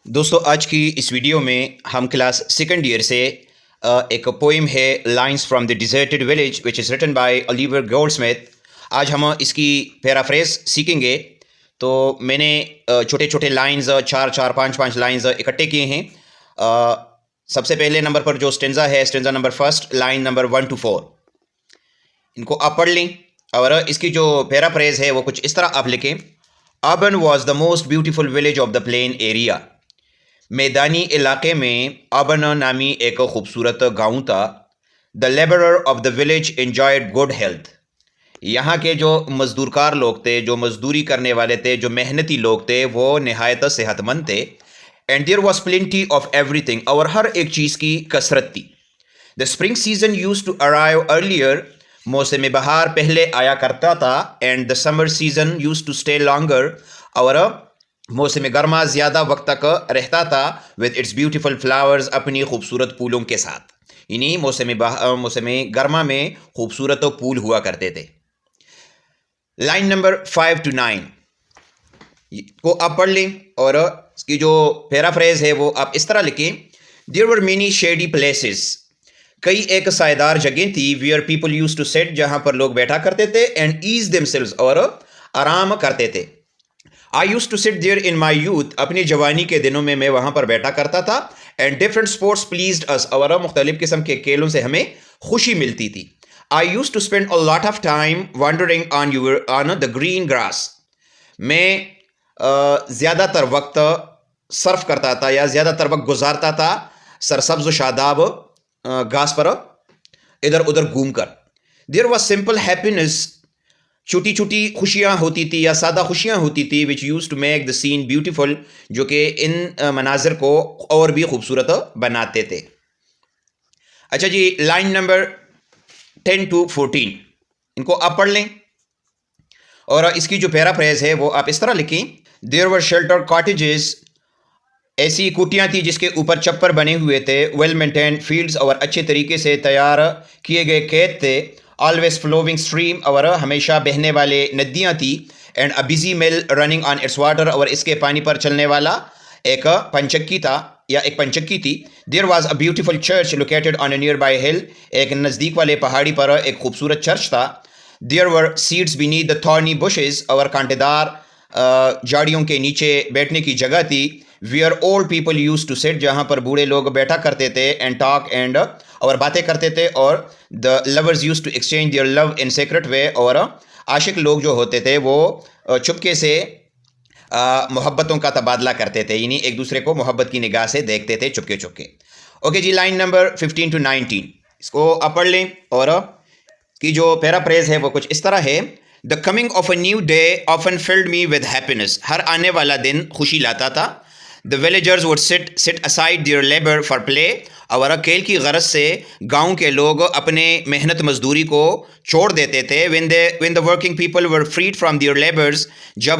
دوستو آج کی اس ویڈیو میں ہم کلاس سیکنڈ ایئر سے ایک پوئم ہے lines from the deserted village which is written by Oliver Goldsmith اسمتھ. آج ہم اس کی پیرافریز سیکھیں گے. تو میں نے چھوٹے چھوٹے لائنز چار پانچ لائنز اکٹھے کیے ہیں. سب سے پہلے نمبر پر جو اسٹینزا ہے، stanza number first, line number 1 to 4. ان کو آپ پڑھ لیں اور اس کی جو پیرافریز ہے وہ کچھ اس طرح آپ لکھیں. Auburn was the most beautiful village of the plain area. میدانی علاقے میں آبن نامی ایک خوبصورت گاؤں تھا. The labourer of the village enjoyed good health. یہاں کے جو مزدور کار لوگ تھے، جو مزدوری کرنے والے تھے، جو محنتی لوگ تھے، وہ نہایت صحت مند تھے. And there was plenty of ایوری تھنگ، اور ہر ایک چیز کی کثرت تھی. The spring season used to arrive earlier. موسم بہار پہلے آیا کرتا تھا. And the summer season used to stay longer, اور موسم گرما زیادہ وقت تک رہتا تھا. ود اٹس بیوٹیفل فلاورز، اپنی خوبصورت پھولوں کے ساتھ. یعنی موسم گرما میں خوبصورت پھول ہوا کرتے تھے. لائن نمبر 5 to 9 کو آپ پڑھ لیں اور اس کی جو پیرافریز ہے وہ آپ اس طرح لکھیں. There were many shady places. کئی ایک سائیدار جگہیں تھی. Where people use to sit, جہاں پر لوگ بیٹھا کرتے تھے. اینڈ ایز دیم سیلوز، اور آرام کرتے تھے. I use to sit there in my youth. اپنی جوانی کے دنوں میں وہاں پر بیٹھا کرتا تھا. اینڈ ڈفرنٹ اسپورٹس پلیزڈ اس، اور مختلف قسم کے کھیلوں سے ہمیں خوشی ملتی تھی. I use to spend a lot of time wandering on the green grass. میں زیادہ تر وقت صرف کرتا تھا یا زیادہ تر وقت گزارتا تھا سرسبز و شاداب گھاس پر ادھر ادھر گھوم کر. There was simple happiness. چھوٹی چھوٹی خوشیاں ہوتی تھی یا سادہ خوشیاں ہوتی تھی. Which used to make the scene beautiful, جو کہ ان مناظر کو اور بھی خوبصورت بناتے تھے. اچھا جی، لائن نمبر 10 to 14 ان کو آپ پڑھ لیں اور اس کی جو پیرافریز ہے وہ آپ اس طرح لکھیں. There were shelter کاٹیجز. ایسی کوٹیاں تھیں جس کے اوپر چپر بنے ہوئے تھے. ویل مینٹینڈ فیلڈز، اور اچھے طریقے سے تیار کیے گئے کھیت تھے. آلویز فلوونگ اسٹریم، اور ہمیشہ بہنے والے ندیاں تھیں. اینڈ اے بزی مل رننگ آن اٹس واٹر، اور اس کے پانی پر چلنے والا ایک پنچکی تھا یا ایک پنچکی تھی. There was a beautiful church located on a near by ہل. ایک نزدیک والے پہاڑی پر ایک خوبصورت چرچ تھا. دیر ور سیٹس بینیتھ دا تھارنی بشز، اور کانٹے دار جھاڑیوں کے نیچے بیٹھنے کی جگہ تھی. Where old people use to sit, جہاں پر بوڑھے لوگ بیٹھا کرتے تھے. اینڈ ٹاک اینڈ، اور باتیں کرتے تھے. اور the lovers use to exchange their love in secret way, اور عاشق لوگ جو ہوتے تھے وہ چپکے سے محبتوں کا تبادلہ کرتے تھے. یعنی ایک دوسرے کو محبت کی نگاہ سے دیکھتے تھے چپکے چپکے. اوکے جی، لائن نمبر 15 to 19 اس کو آپ پڑھ لیں اور کی جو پیرافریز ہے وہ کچھ اس طرح ہے. The coming of a new day often filled me with happiness. ہر آنے والا دن خوشی لاتا تھا. The villagers would sit aside their labour for play, اور کھیل کی غرض سے گاؤں کے لوگ اپنے محنت مزدوری کو چھوڑ دیتے تھے. When the working people were freed from their labours, جب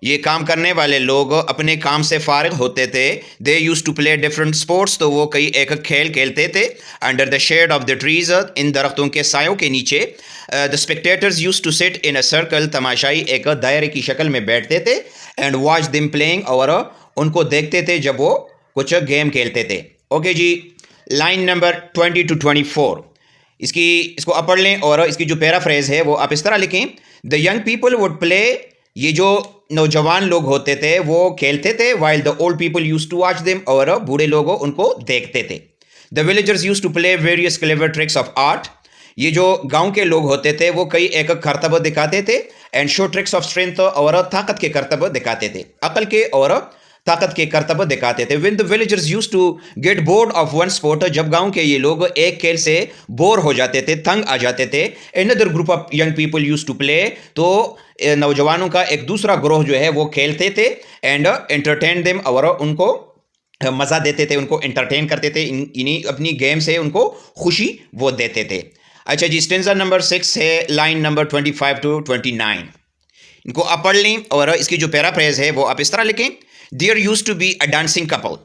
یہ کام کرنے والے لوگ اپنے کام سے فارغ ہوتے تھے. They use to play different sports, تو وہ کئی ایک کھیل کھیلتے تھے. Under the shade of the trees, ان درختوں کے سایوں کے نیچے. دا اسپیکٹیٹرز یوز ٹو سٹ ان اے سرکل، تماشائی ایک دائرے کی شکل میں بیٹھتے تھے. اینڈ واچ دم پلینگ، اور ان کو دیکھتے تھے جب وہ کچھ گیم کھیلتے تھے. اوکے جی، لائن نمبر 20 to 24 اس کو آپ پڑھ لیں اور اس کی جو پیرافریز ہے وہ آپ اس طرح لکھیں. The young people would play. یہ جو نوجوان لوگ ہوتے تھے وہ کھیلتے تھے. While the old people use to watch them, اور بوڑھے لوگ ان کو دیکھتے تھے. The villagers use to play various clever tricks of art. یہ جو گاؤں کے لوگ ہوتے تھے وہ کئی ایک کرتب دکھاتے تھے. And show tricks of strength, اور طاقت کے کرتب دکھاتے تھے. عقل کے اور طاقت کے کرتب دکھاتے تھے. when the villagers used to get bored of one sport، جب گاؤں کے یہ لوگ ایک کھیل سے بور ہو جاتے تھے، تنگ آ جاتے تھے. another group of young people used to play، تو نوجوانوں کا ایک دوسرا گروہ جو ہے وہ کھیلتے تھے. and entertain them، اور ان کو مزہ دیتے تھے، ان کو انٹرٹین کرتے تھے. یعنی اپنی گیم سے ان کو خوشی وہ دیتے تھے. اچھا جی، اسٹینزا نمبر 6 ہے لائن نمبر 25 to 29 ان کو آپ پڑھ لیں اور اس کی جو پیرافریز ہے وہ آپ اس طرح لکھیں. There used to be a dancing couple.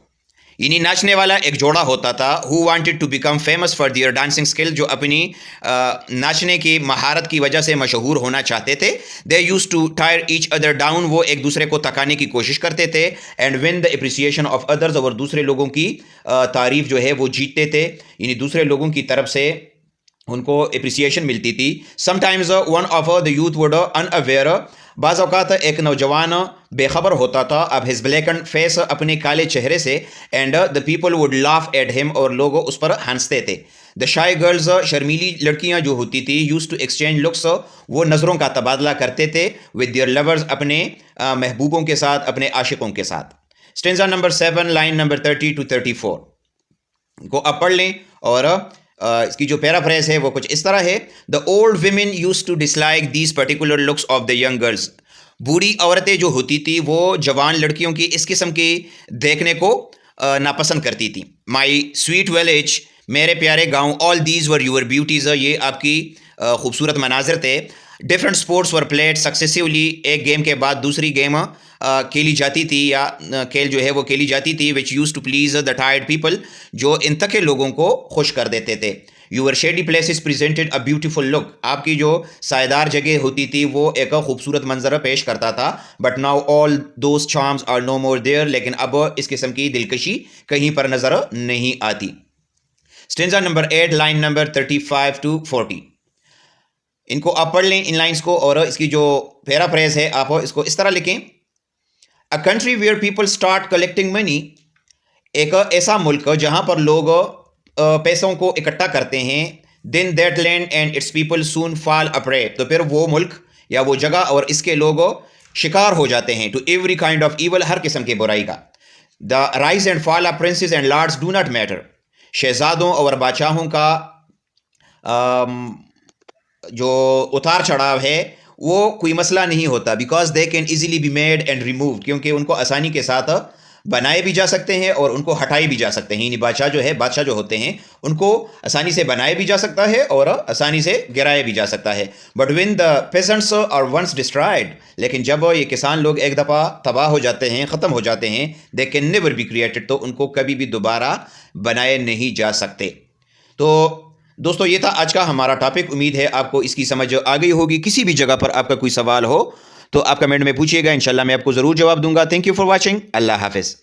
یعنی ناچنے والا ایک جوڑا ہوتا تھا who wanted to become famous for their dancing skill, جو اپنی ناچنے کی مہارت کی وجہ سے مشہور ہونا چاہتے تھے. they used to tear each other down, وہ ایک دوسرے کو تکانے کی کوشش کرتے تھے. and win the appreciation of others, اور دوسرے لوگوں کی تعریف جو ہے وہ جیتتے تھے, یعنی دوسرے لوگوں کی طرف سے ان کو اپریسیشن ملتی تھی. sometimes one of the youth would unaware, بعض اوقات ایک نوجوان بے خبر ہوتا تھا اب his blackened face, اپنے کالے چہرے سے, and the people would laugh at him, اور لوگ اس پر ہنستے تھے. the shy girls, شرمیلی لڑکیاں جو ہوتی تھی, used to exchange looks, وہ نظروں کا تبادلہ کرتے تھے with their lovers, اپنے محبوبوں کے ساتھ, اپنے عاشقوں کے ساتھ. stanza number 7 line number 30 to 34 کو اب پڑھ لیں, اور اس کی جو پیرافریز ہے وہ کچھ اس طرح ہے. the old women used to dislike these particular looks of the young girls, بوڑھی عورتیں جو ہوتی تھی وہ جوان لڑکیوں کی اس قسم کی دیکھنے کو ناپسند کرتی تھیں. my sweet village, میرے پیارے گاؤں, all these were your beauties, یہ آپ کی خوبصورت مناظر تھے. different sports were played successively, ایک گیم کے بعد دوسری گیم کھیلی جاتی تھی, یا کھیل جو ہے وہ کھیلی جاتی تھی. which used to please the tired people, جو ان تھکے لوگوں کو خوش کر دیتے تھے. your shady places presented a beautiful look, آپ کی جو سائیدار جگہ ہوتی تھی وہ ایک خوبصورت منظر پیش کرتا تھا. but now all those charms are no more there, لیکن اب اس قسم کی دلکشی کہیں پر نظر نہیں آتی. stanza number 8 line number 35 to 40 ان کو آپ پڑھ لیں ان لائنز کو, اور اس کی جو پیرافریز ہے آپ اس کو اس طرح لکھیں. A country where people start collecting money, ایک ایسا ملک جہاں پر لوگ پیسوں کو اکٹھا کرتے ہیں. then that land and its people soon fall a prey, تو پھر وہ ملک یا وہ جگہ اور اس کے لوگ شکار ہو جاتے ہیں to every kind of evil, ہر قسم کی برائی کا. the rise and fall of princes and lords do not matter, شہزادوں اور بادشاہوں کا جو اتار چڑھاؤ ہے وہ کوئی مسئلہ نہیں ہوتا. Because they can easily be made and removed, کیونکہ ان کو آسانی کے ساتھ بنائے بھی جا سکتے ہیں اور ان کو ہٹائے بھی جا سکتے ہیں. یعنی بادشاہ جو ہوتے ہیں ان کو آسانی سے بنائے بھی جا سکتا ہے اور آسانی سے گرائے بھی جا سکتا ہے. But when the peasants are once destroyed, لیکن جب یہ کسان لوگ ایک دفعہ تباہ ہو جاتے ہیں, ختم ہو جاتے ہیں, they can never be created, تو ان کو کبھی بھی دوبارہ بنائے نہیں جا سکتے. تو دوستو یہ تھا آج کا ہمارا ٹاپک. امید ہے آپ کو اس کی سمجھ آ گئی ہوگی. کسی بھی جگہ پر آپ کا کوئی سوال ہو تو آپ کمنٹ میں پوچھیے گا, انشاءاللہ میں آپ کو ضرور جواب دوں گا. Thank you for watching. اللہ حافظ.